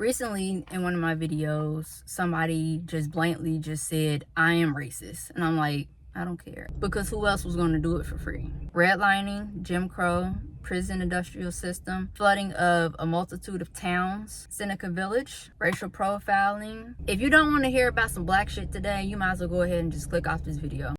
Recently, in one of my videos, somebody just blatantly just said, I am racist. And I'm like, I don't care. Because who else was going to do it for free? Redlining, Jim Crow, prison industrial system, flooding of a multitude of towns, Seneca Village, racial profiling. If you don't want to hear about some black shit today, you might as well go ahead and just click off this video.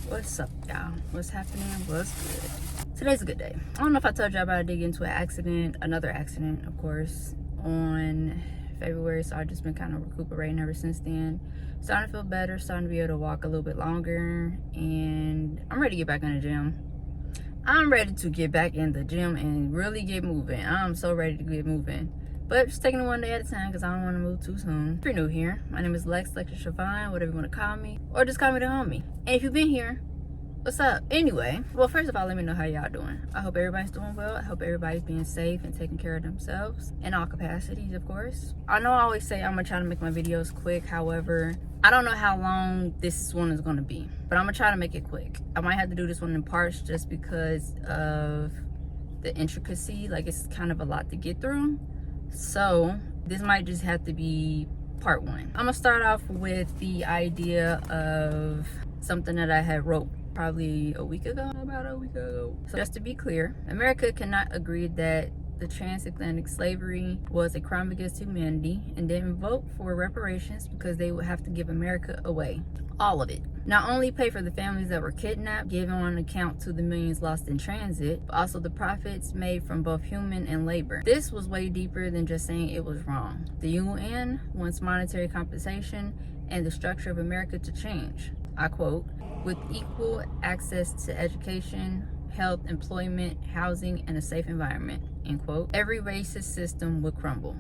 What's up, y'all? What's happening? What's good? Today's a good day. I don't know if I told y'all about to dig into an accident, another accident, of course, on February. So I've just been kind of recuperating ever since then. Starting to feel better, starting to be able to walk a little bit longer, and I'm ready to get back in the gym. I'm ready to get back in the gym and really get moving. I'm so ready to get moving. But just taking it one day at a time because I don't want to move too soon. If you're new here, my name is Lex, Lecture Shavine, whatever you want to call me. Or just call me the homie. And if you've been here, what's up? Anyway, well, first of all, let me know how y'all doing. I hope everybody's doing well. I hope everybody's being safe and taking care of themselves in all capacities, of course. I know I always say I'm going to try to make my videos quick. However, I don't know how long this one is going to be. But I'm going to try to make it quick. I might have to do this one in parts just because of the intricacy. Like, it's kind of a lot to get through. So this might just have to be part one. I'm gonna start off with the idea of something that I had wrote probably about a week ago. So just to be clear, America cannot agree that the TransAtlantic slavery was a crime against humanity and didn't vote for reparations because they would have to give America away. All of it. Not only pay for the families that were kidnapped, giving on account to the millions lost in transit, but also the profits made from both human and labor. This was way deeper than just saying it was wrong. The UN wants monetary compensation and the structure of America to change. I quote, with equal access to education, health, employment, housing, and a safe environment, end quote. Every racist system would crumble,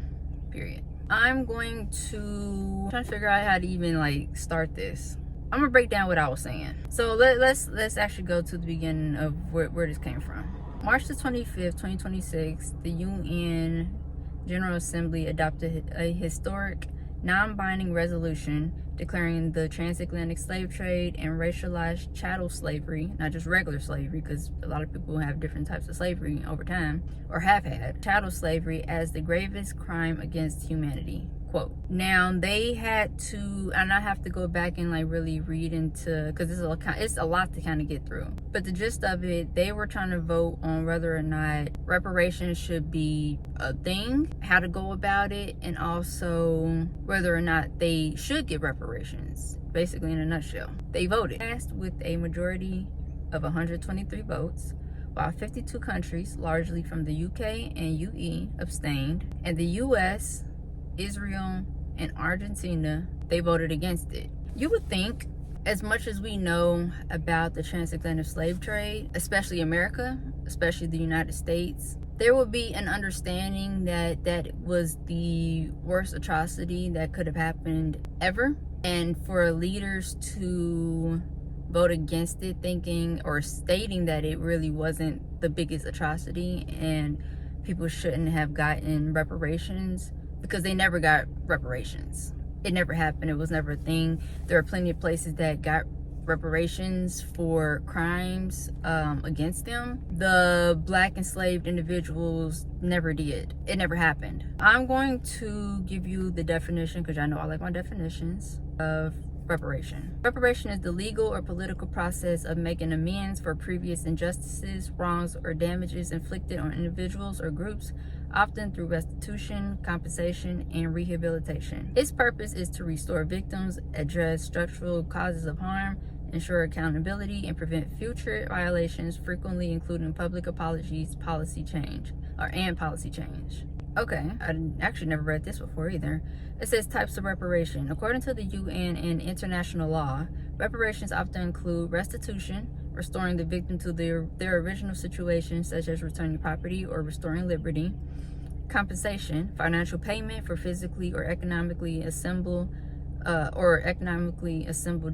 period. I'm going to try to figure out how to even start this. I'm gonna break down what I was saying. So let's actually go to the beginning of where this came from. March the 25th, 2026, the UN General Assembly adopted a historic non-binding resolution declaring the transatlantic slave trade and racialized chattel slavery, not just regular slavery, because a lot of people have different types of slavery over time, or have had, chattel slavery as the gravest crime against humanity. Quote. Now they had to, and I have to go back and really read into, because it's a lot to kind of get through. But the gist of it, they were trying to vote on whether or not reparations should be a thing, how to go about it, and also whether or not they should get reparations. Basically, in a nutshell, they voted passed with a majority of 123 votes. While 52 countries, largely from the UK and UE, abstained, and the US, Israel, and Argentina, they voted against it. You would think, as much as we know about the transatlantic slave trade, especially America, especially the United States, there would be an understanding that that was the worst atrocity that could have happened ever. And for leaders to vote against it, thinking or stating that it really wasn't the biggest atrocity and people shouldn't have gotten reparations, because they never got reparations. It never happened. It was never a thing. There are plenty of places that got reparations for crimes against them. The black enslaved individuals never did. It never happened. I'm going to give you the definition, because I know I like my definitions, of reparation. Reparation is the legal or political process of making amends for previous injustices, wrongs, or damages inflicted on individuals or groups, often through restitution, compensation, and rehabilitation. Its purpose is to restore victims, address structural causes of harm, ensure accountability, and prevent future violations, frequently including public apologies, policy change. Okay, I actually never read this before either. It says types of reparation. According to the UN and international law, reparations often include restitution, restoring the victim to their original situation, such as returning property or restoring liberty; compensation, financial payment for physically or economically assembled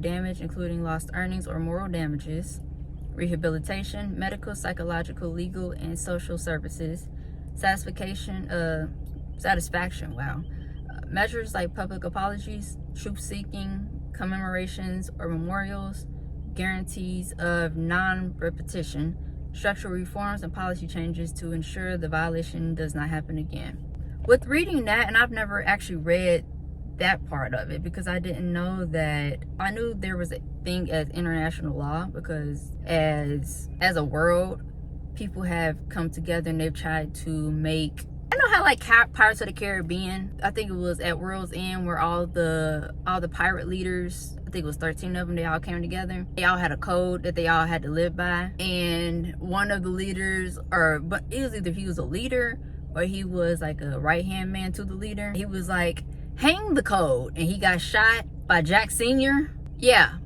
damage, including lost earnings or moral damages; rehabilitation, medical, psychological, legal, and social services; satisfaction, measures like public apologies, truth seeking, commemorations or memorials, guarantees of non-repetition, structural reforms and policy changes to ensure the violation does not happen again. With reading that, and I've never actually read that part of it because I didn't know that. I knew there was a thing as international law because as a world, people have come together and they've tried to make, I know how like Pirates of the Caribbean, I think it was at World's End where all the pirate leaders, I think it was 13 of them, they all came together. They all had a code that they all had to live by. And one of the leaders, but it was either he was a leader or he was like a right-hand man to the leader. He was like, hang the code, and he got shot by Jack Sr. Yeah,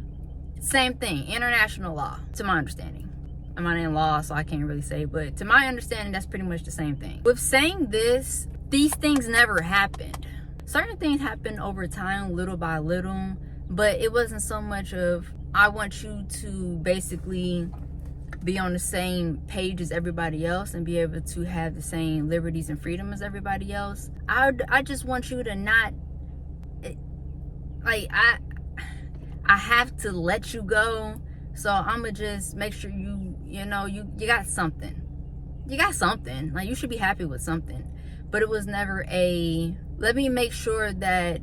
same thing, international law, to my understanding. I'm not in law, so I can't really say, but to my understanding, that's pretty much the same thing. With saying this, these things never happened. Certain things happened over time, little by little, but it wasn't so much of, I want you to basically be on the same page as everybody else and be able to have the same liberties and freedom as everybody else. I just want you to not, like, I have to let you go. So I'm gonna just make sure you got something. You got something. Like, you should be happy with something. But it was never let me make sure that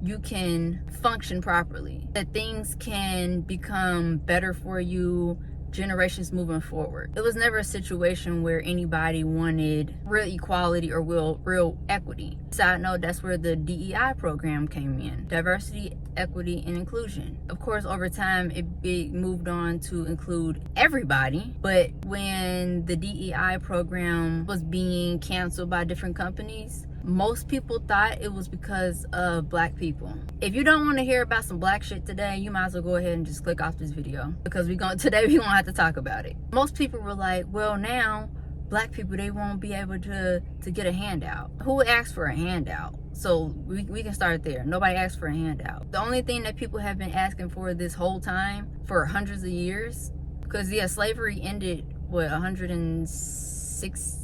you can function properly, that things can become better for you generations moving forward. It was never a situation where anybody wanted real equality or real equity. Side note, that's where the DEI program came in. Diversity, equity, and inclusion. Of course, over time, it moved on to include everybody. But when the DEI program was being canceled by different companies, most people thought it was because of black people. If you don't want to hear about some black shit today, you might as well go ahead and just click off this video, because today we're gonna have to talk about it. Most people were like, well, now black people, they won't be able to get a handout. Who asked for a handout? So we can start there. Nobody asked for a handout. The only thing that people have been asking for this whole time, for hundreds of years, because yeah, slavery ended, what, 160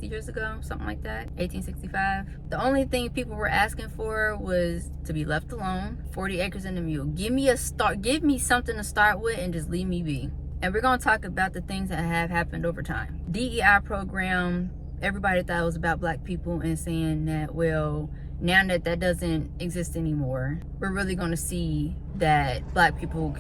years ago, something like that, 1865. The only thing people were asking for was to be left alone, 40 acres and a mule. Give me something to start with and just leave me be. And we're going to talk about the things that have happened over time. DEI program, everybody thought it was about black people, and saying that, well, now that doesn't exist anymore, we're really going to see that black people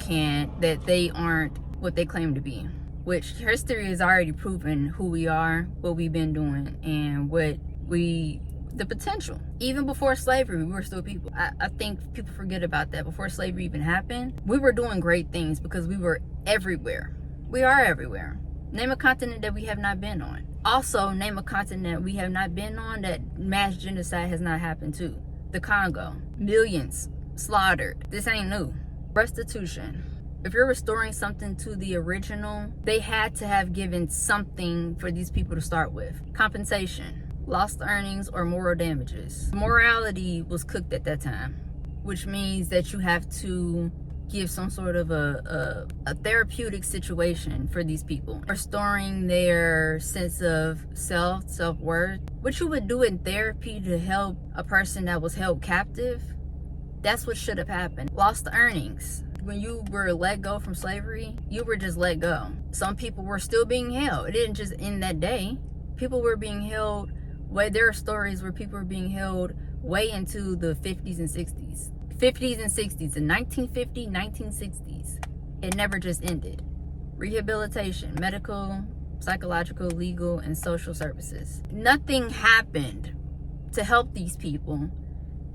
that they aren't what they claim to be. Which history has already proven who we are, what we've been doing, and the potential. Even before slavery, we were still people. I think people forget about that. Before slavery even happened, we were doing great things because we were everywhere. We are everywhere. Name a continent that we have not been on. Also, name a continent we have not been on that mass genocide has not happened to. The Congo. Millions slaughtered. This ain't new. Restitution. If you're restoring something to the original, they had to have given something for these people to start with. Compensation, lost earnings, or moral damages. Morality was cooked at that time, which means that you have to give some sort of a therapeutic situation for these people. Restoring their sense of self-worth. What you would do in therapy to help a person that was held captive, that's what should have happened. Lost earnings. When you were let go from slavery, you were just let go. Some people were still being held. It didn't just end that day. People were being held there are stories where people were being held way into the 50s and 60s. 50s and 60s, the 1950s, 1960s. It never just ended. Rehabilitation, medical, psychological, legal, and social services. Nothing happened to help these people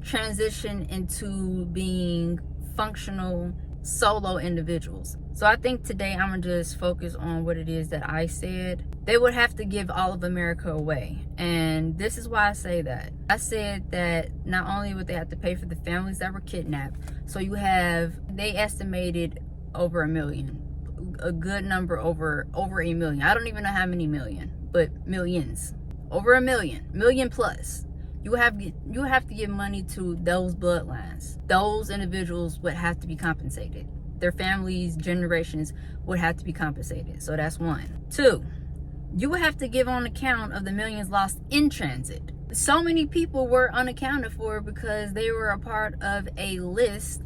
transition into being functional solo individuals. So I think today I'm gonna just focus on what it is that I said. They would have to give all of America away, and this is why I say that. I said that not only would they have to pay for the families that were kidnapped, so they estimated over 1 million, a good number, over 1 million. I don't even know how many million, but millions, over 1 million plus. You have to give money to those bloodlines. Those individuals would have to be compensated. Their families, generations would have to be compensated. So that's one. Two, you would have to give on account of the millions lost in transit. So many people were unaccounted for because they were a part of a list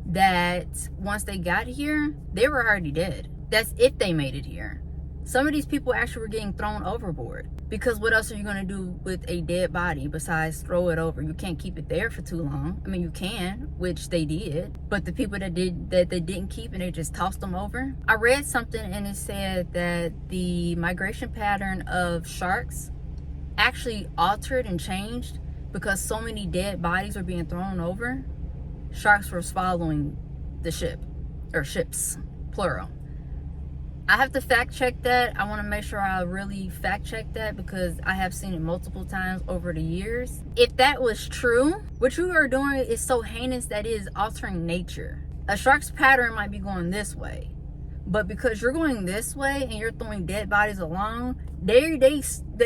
that once they got here, they were already dead. That's if they made it here. Some of these people actually were getting thrown overboard, because what else are you going to do with a dead body besides throw it over? You can't keep it there for too long. I mean, you can, which they did, but the people that they didn't keep and they just tossed them over. I read something and it said that the migration pattern of sharks actually altered and changed because so many dead bodies were being thrown over. Sharks were swallowing the ship, or ships, plural. I have to fact check that. I want to make sure I really fact check that, because I have seen it multiple times over the years. If that was true, what you are doing is so heinous that it is altering nature. A shark's pattern might be going this way, but because you're going this way and you're throwing dead bodies along, they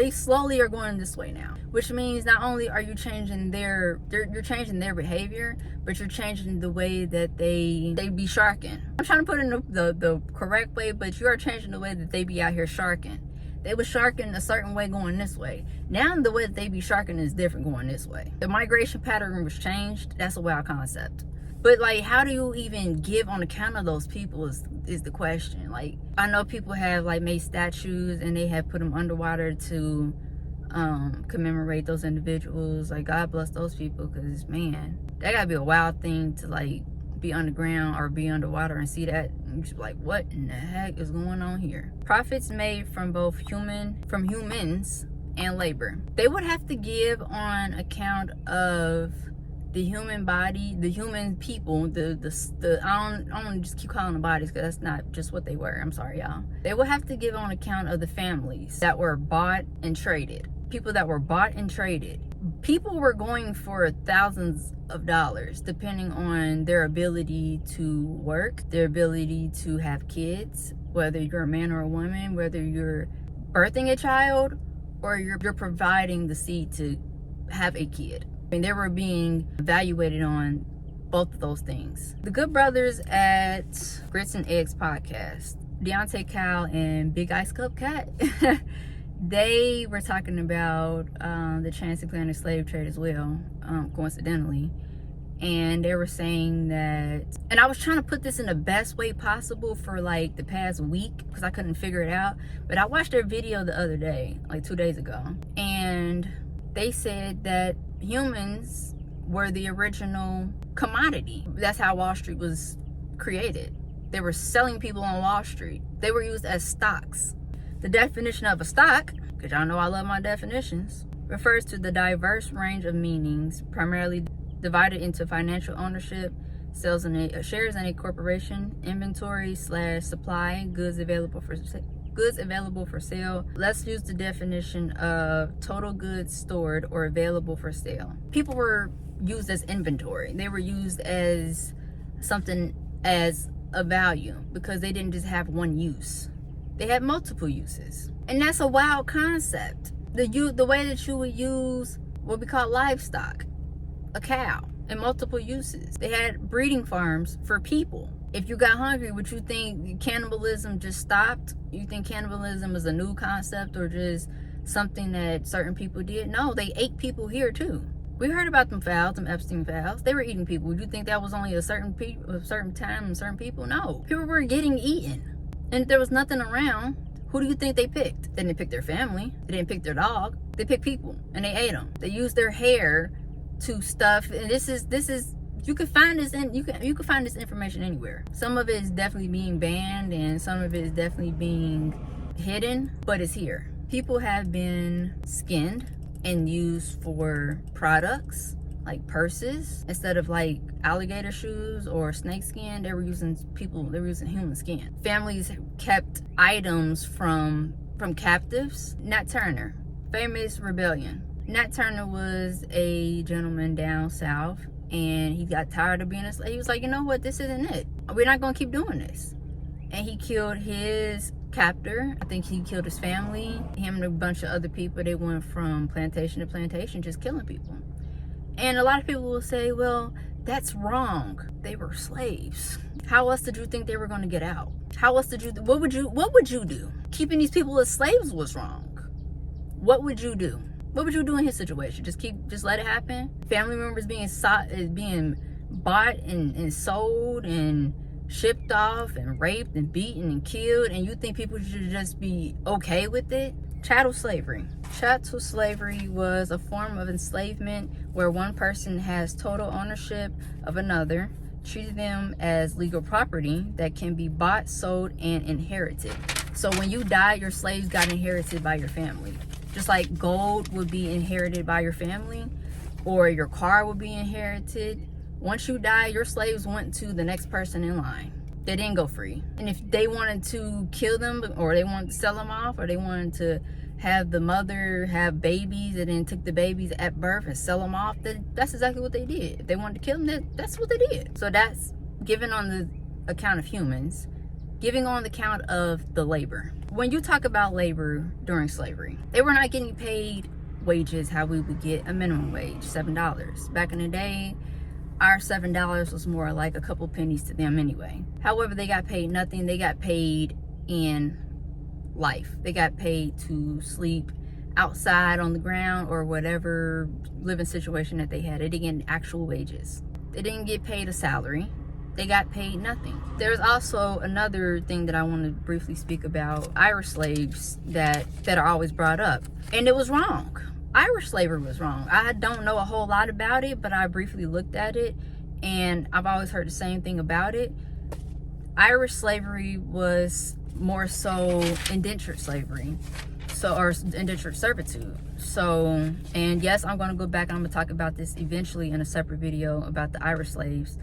slowly are going this way now. Which means not only are you changing you're changing their behavior, but you're changing the way that they be sharking. I'm trying to put it in the correct way, but you are changing the way that they be out here sharking. They was sharking a certain way going this way. Now the way that they be sharking is different going this way. The migration pattern was changed. That's a wild concept. But like, how do you even give on account of those people is the question. Like, I know people have like made statues and they have put them underwater to commemorate those individuals. Like, God bless those people, because man, that gotta be a wild thing to like be underground or be underwater and see that and just be like, what in the heck is going on here? Profits made from both humans and labor. They would have to give on account of the human body, the human people, I don't just keep calling them bodies, because that's not just what they were. I'm sorry, y'all. They would have to give on account of the families that were bought and traded. People that were bought and traded. People were going for thousands of dollars, depending on their ability to work, their ability to have kids, whether you're a man or a woman, whether you're birthing a child or you're providing the seed to have a kid. I mean, they were being evaluated on both of those things. The good brothers at Grits and Eggs podcast, Deontay Cal and Big Ice Cup Cat, they were talking about the transatlantic slave trade as well, coincidentally. And they were saying that, and I was trying to put this in the best way possible for like the past week, because I couldn't figure it out. But I watched their video the other day, like 2 days ago, and they said that humans were the original commodity. That's how Wall Street was created. They were selling people on Wall Street. They were used as stocks. The definition of a stock, because y'all know I love my definitions, refers to the diverse range of meanings, primarily divided into financial ownership, shares in a corporation, inventory / supply, goods available for sale. Let's use the definition of total goods stored or available for sale. People were used as inventory. They were used as something as a value, because they didn't just have one use. They had multiple uses. And that's a wild concept. The way that you would use what we call livestock, a cow, in multiple uses. They had breeding farms for people. If you got hungry, would you think cannibalism just stopped? You think cannibalism is a new concept or just something that certain people did? No, they ate people here too. We heard about them fouls, them Epstein fouls. They were eating people. Would you think that was only a certain time and certain people? No. People were getting eaten. And if there was nothing around, who do you think they picked? They didn't pick their family. They didn't pick their dog. They picked people and they ate them. They used their hair to stuff. And this is you can find this you can find this information anywhere. Some of it is definitely being banned and some of it is definitely being hidden, but it's here. People have been skinned and used for products like purses. Instead of like alligator shoes or snake skin, they were using human skin. Families kept items from captives. Nat Tuener, famous rebellion. Nat Tuener was a gentleman down south, and he got tired of being a slave. He was like, you know what, this isn't it. We're not gonna keep doing this. And he killed his captor. I think he killed his family. Him and a bunch of other people, they went from plantation to plantation just killing people. And a lot of people will say, well, that's wrong. They were slaves. How else did you think they were going to get out? How else did you, what would you do? Keeping these people as slaves was wrong. What would you do? What would you do in his situation? Just let it happen? Family members being bought and sold and shipped off and raped and beaten and killed, and you think people should just be okay with it? Chattel slavery. Chattel slavery was a form of enslavement where one person has total ownership of another, treating them as legal property that can be bought, sold, and inherited. So when you die, your slaves got inherited by your family. Just like gold would be inherited by your family, or your car would be inherited. Once you die, your slaves went to the next person in line. They didn't go free. And if they wanted to kill them, or they wanted to sell them off, or they wanted to have the mother have babies and then took the babies at birth and sell them off, that's exactly what they did. If they wanted to kill them, that's what they did. So that's given on the account of humans, giving on the account of the labor. When you talk about labor during slavery, they were not getting paid wages how we would get a minimum wage, $7. Back in the day, our $7 was more like a couple pennies to them anyway. However, they got paid nothing. They got paid in life. They got paid to sleep outside on the ground or whatever living situation that they had. They didn't get actual wages. They didn't get paid a salary. They got paid nothing. There's also another thing that I want to briefly speak about, Irish slaves that are always brought up. And it was wrong. Irish slavery was wrong. I don't know a whole lot about it, but I briefly looked at it, and I've always heard the same thing about it. Irish slavery was more so indentured slavery, or indentured servitude. So, and yes, I'm going to go back and I'm going to talk about this eventually in a separate video about the Irish slaves.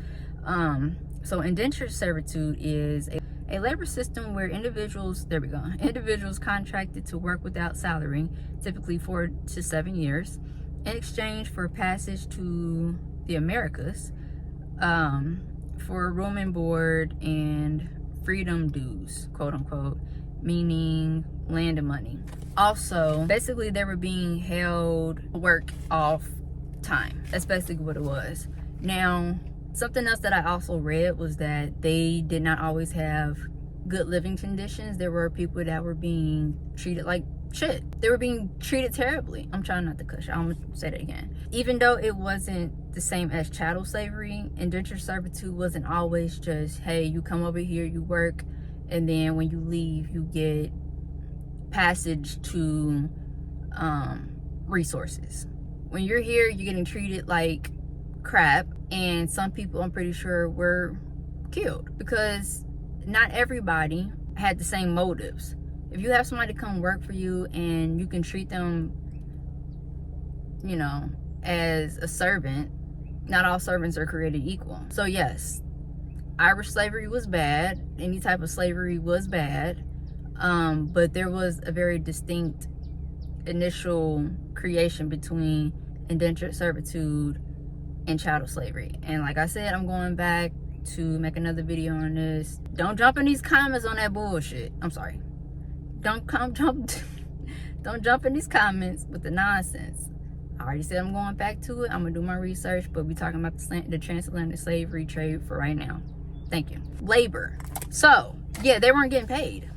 So indentured servitude is a labor system where individuals contracted to work without salary, typically 4 to 7 years, in exchange for passage to the Americas, for room and board and freedom dues, quote unquote, meaning land and money. Also, basically they were being held work off time. That's basically what it was. Now, something else that I also read was that they did not always have good living conditions. There were people that were being treated like shit. They were being treated terribly. I'm trying not to cuss. I'm gonna say that again. Even though it wasn't the same as chattel slavery, indentured servitude wasn't always just, hey, you come over here, you work, and then when you leave, you get passage to resources. When you're here, you're getting treated like crap, and some people, I'm pretty sure, were killed because not everybody had the same motives. If you have somebody come work for you and you can treat them, you know, as a servant, not all servants are created equal. So yes, Irish slavery was bad. Any type of slavery was bad. But there was a very distinct initial creation between indentured servitude and chattel slavery. And like I said, I'm going back to make another video on this. Don't jump in these comments on that bullshit. I'm sorry. Don't jump in these comments with the nonsense. I already said I'm going back to it. I'm gonna do my research, but we're talking about the transatlantic slavery trade for right now. Thank you. Labor. So yeah, they weren't getting paid.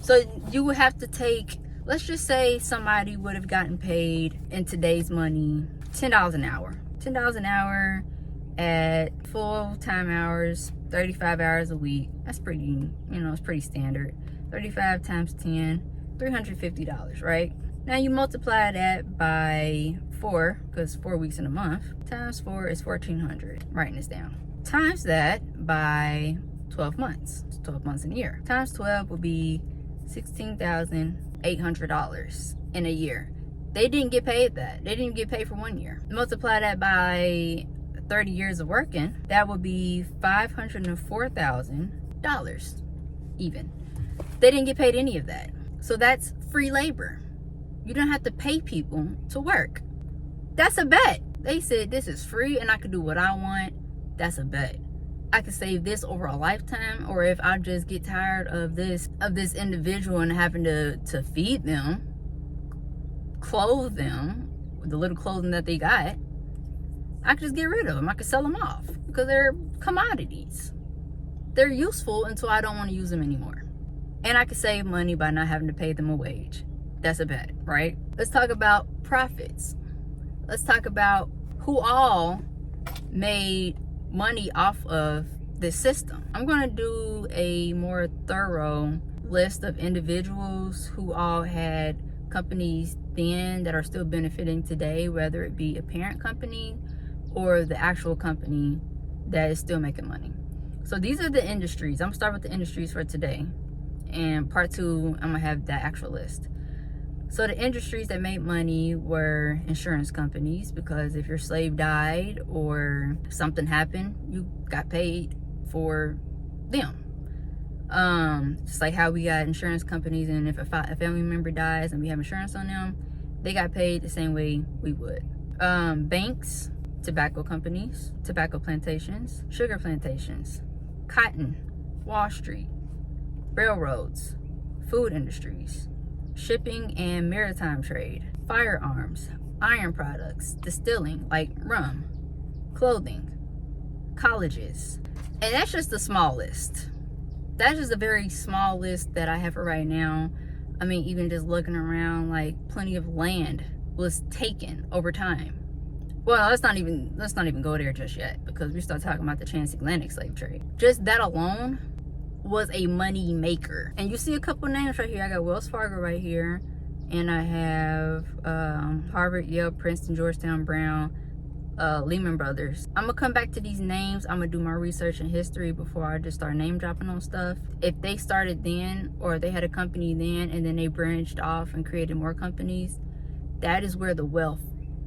So you would have to take, let's just say somebody would have gotten paid in today's money $10 an hour. $10 an hour at full-time hours, 35 hours a week. That's pretty, you know, it's pretty standard. 35 times 10, $350, right? Now you multiply that by 4, because 4 weeks in a month, times 4 is 1,400. Writing this down. Times that by 12 months. It's 12 months in a year. Times 12 will be $16,800 in a year. They didn't get paid that. They didn't get paid for 1 year. Multiply that by 30 years of working, that would be $504,000 even. They didn't get paid any of that. So that's free labor. You don't have to pay people to work. That's a bet. They said this is free and I can do what I want. That's a bet. I could save this over a lifetime, or if I just get tired of this individual and having to feed them, clothe them with the little clothing that they got, I could just get rid of them. I could sell them off because they're commodities. They're useful until I don't want to use them anymore. And I could save money by not having to pay them a wage. That's a bet, right? Let's talk about profits. Let's talk about who all made money off of this system. I'm going to do a more thorough list of individuals who all had companies then that are still benefiting today, whether it be a parent company or the actual company that is still making money. So these are the industries. I'm gonna start with the industries for today, and part 2 I'm gonna have that actual list. So the industries that made money were insurance companies, because if your slave died or something happened, you got paid for them. Just like how we got insurance companies, and if a family member dies and we have insurance on them, they got paid the same way we would. Banks, tobacco companies, tobacco plantations, sugar plantations, cotton, Wall Street, railroads, food industries, shipping and maritime trade, firearms, iron products, distilling like rum, clothing, colleges. And that's just a small list. That's just a very small list that I have for right now. I mean, even just looking around, like, plenty of land was taken over time. Well, let's not even go there just yet, because we start talking about the TransAtlantic slave trade. Just that alone was a money maker. And you see a couple names right here. I got Wells Fargo right here, and I have Harvard, Yale, Princeton, Georgetown, Brown, Lehman Brothers. I'm gonna come back to these names. I'm gonna do my research and history before I just start name dropping on stuff. If they started then, or they had a company then and then they branched off and created more companies, that is where the wealth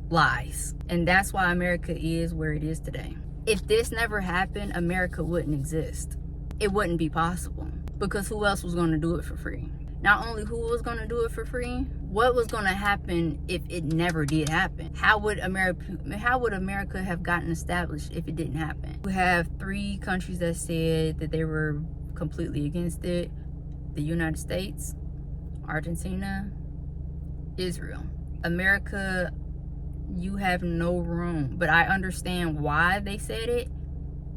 lies. And that's why America is where it is today. If this never happened, America wouldn't exist. It wouldn't be possible, because who else was going to do it for free? Not only who was going to do it for free, what was going to happen if it never did happen? How would America have gotten established if it didn't happen? We have 3 countries that said that they were completely against it: the United States, Argentina, Israel. America, you have no room. But I understand why they said it,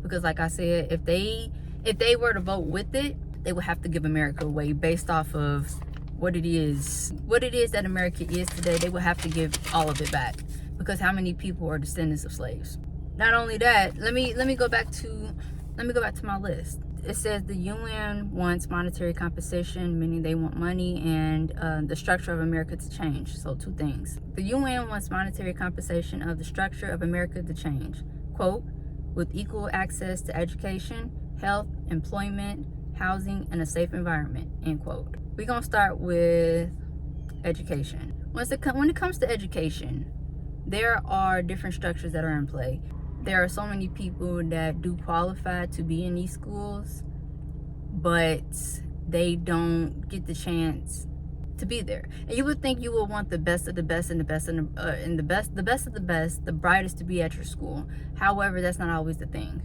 because like I said, if they were to vote with it, they would have to give America away based off of what it is that America is today. They would have to give all of it back, because how many people are descendants of slaves? Not only that, let me go back to my list. It says the UN wants monetary compensation, meaning they want money, and the structure of America to change. So 2 things. The UN wants monetary compensation of the structure of America to change. Quote, with equal access to education, health, employment, housing, and a safe environment, end quote. We're gonna start with education. When it comes to education, there are different structures that are in play. There are so many people that do qualify to be in these schools, but they don't get the chance to be there. And you would think you would want the best of the best and the best and the best of the best, the brightest to be at your school. However, that's not always the thing.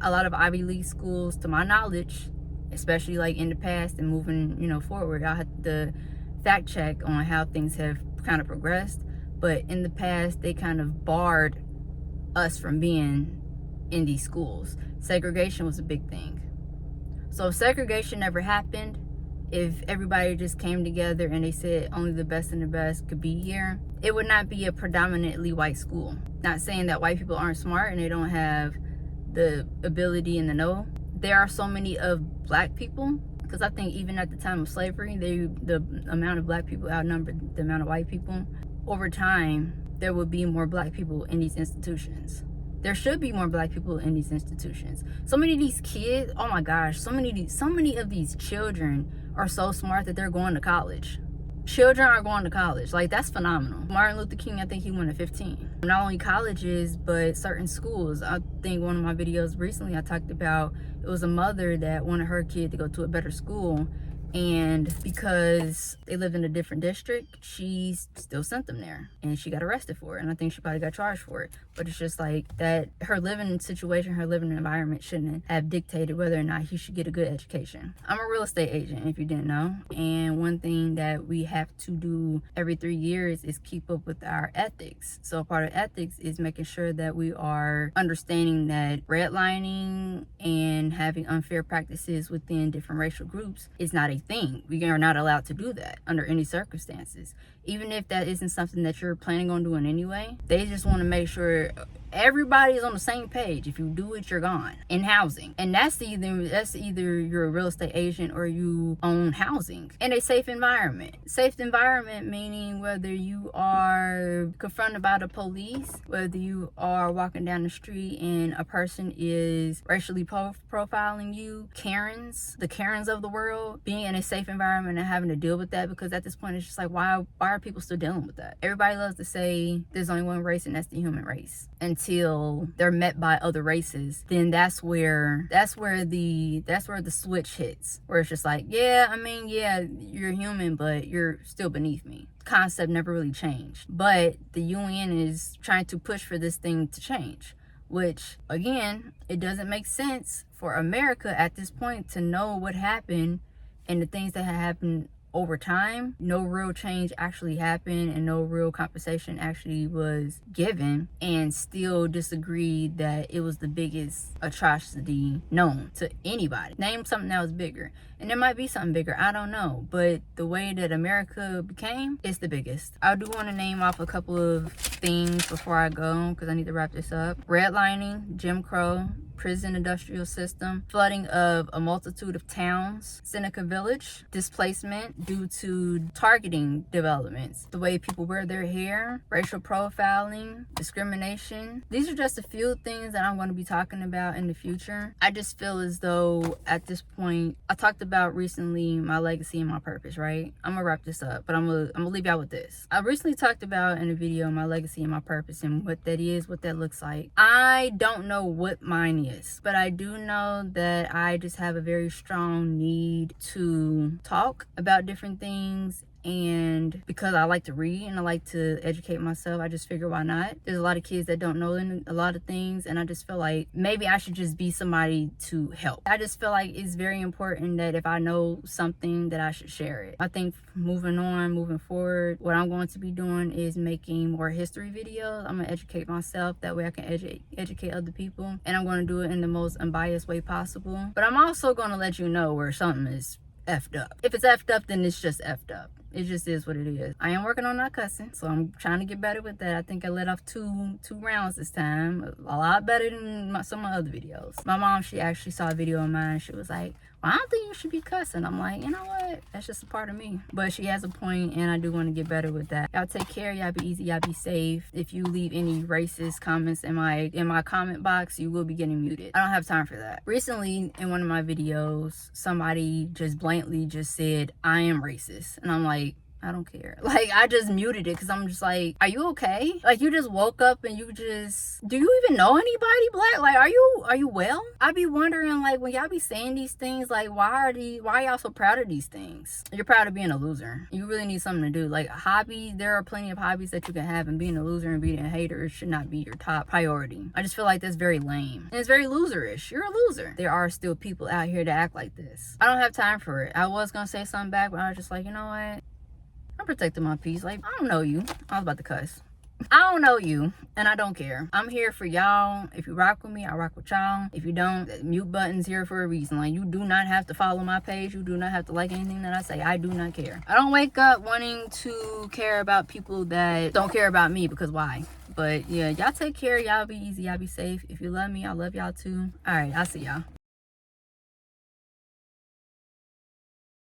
A lot of Ivy League schools, to my knowledge, especially like in the past and moving, forward, I had to fact check on how things have kind of progressed. But in the past, they kind of barred us from being in these schools. Segregation was a big thing. So if segregation never happened, if everybody just came together and they said only the best and the best could be here, it would not be a predominantly white school. Not saying that white people aren't smart and they don't have the ability and the know. There are so many of black people, because I think even at the time of slavery, the amount of black people outnumbered the amount of white people. Over time, there would be more black people in these institutions. There should be more black people in these institutions. So many of these kids, oh my gosh, so many of these children are so smart that they're going to college. Children are going to college. Like, that's phenomenal. Martin Luther King, I think he went at 15. Not only colleges, but certain schools. I think one of my videos recently, I talked about, it was a mother that wanted her kid to go to a better school, and because they live in a different district, she still sent them there, and she got arrested for it, and I think she probably got charged for it. But it's just like that, her living situation, her living environment shouldn't have dictated whether or not he should get a good education. I'm a real estate agent, if you didn't know, and one thing that we have to do every 3 years is keep up with our ethics. So part of ethics is making sure that we are understanding that redlining and having unfair practices within different racial groups is not a thing. We are not allowed to do that under any circumstances. Even if that isn't something that you're planning on doing anyway, they just want to make sure everybody's on the same page. If you do it, you're gone. In housing. And that's either you're a real estate agent or you own housing in a safe environment. Safe environment meaning whether you are confronted by the police, whether you are walking down the street and a person is racially profiling you, the Karens of the world, being in a safe environment and having to deal with that, because at this point it's just like, why are people still dealing with that? Everybody loves to say there's only one race and that's the human race. Until they're met by other races, then that's where the switch hits, where it's just like, yeah, you're human, but you're still beneath me. Concept never really changed, but the UN is trying to push for this thing to change, which again, it doesn't make sense for America at this point to know what happened and the things that have happened over time. No real change actually happened and no real compensation actually was given, and still disagreed that it was the biggest atrocity known to anybody. Name something that was bigger, and there might be something bigger, I don't know, but the way that America became is the biggest. I do want to name off a couple of things before I go, because I need to wrap this up. Redlining, Jim Crow, prison industrial system, flooding of a multitude of towns, Seneca Village, displacement due to targeting developments, the way people wear their hair, racial profiling, discrimination. These are just a few things that I'm going to be talking about in the future. I just feel as though at this point, I talked about recently my legacy and my purpose, right? I'm gonna wrap this up, but I'm gonna leave y'all with this. I recently talked about in a video my legacy and my purpose and what that is, what that looks like. I don't know what mine is, but I do know that I just have a very strong need to talk about different things, and because I like to read and I like to educate myself, I just figure why not. There's a lot of kids that don't know a lot of things, and I just feel like maybe I should just be somebody to help. I just feel like it's very important that if I know something that I should share it. I think moving forward, what I'm going to be doing is making more history videos. I'm gonna educate myself, that way I can educate other people, and I'm going to do it in the most unbiased way possible. But I'm also going to let you know where something is effed up. If it's effed up, then it's just effed up. It just is what it is. I am working on not cussing, so I'm trying to get better with that. I think I let off two rounds this time, a lot better than some of my other videos. My mom, she actually saw a video of mine. She was like, well, I don't think you should be cussing. I'm like, you know what? That's just a part of me. But she has a point, and I do want to get better with that. Y'all take care. Y'all be easy. Y'all be safe. If you leave any racist comments in my comment box, you will be getting muted. I don't have time for that. Recently, in one of my videos, somebody just blatantly just said, I am racist. And I'm like, I don't care. Like, I just muted it because I'm just like, are you okay? Like, you just woke up and do you even know anybody black? Like, are you well? I be wondering, like, when y'all be saying these things, like, why are y'all so proud of these things? You're proud of being a loser. You really need something to do. Like, a hobby, there are plenty of hobbies that you can have, and being a loser and being a hater should not be your top priority. I just feel like that's very lame. And it's very loserish. You're a loser. There are still people out here that act like this. I don't have time for it. I was gonna say something back, but I was just like, you know what? I'm protecting my peace. Like, I don't know you. I was about to cuss. I don't know you, and I don't care. I'm here for y'all. If you rock with me, I rock with y'all. If you don't, the mute button's here for a reason. Like, you do not have to follow my page. You do not have to like anything that I say. I do not care. I don't wake up wanting to care about people that don't care about me, because why? But yeah, y'all take care. Y'all be easy. Y'all be safe. If you love me, I love y'all too. All right, I'll see y'all.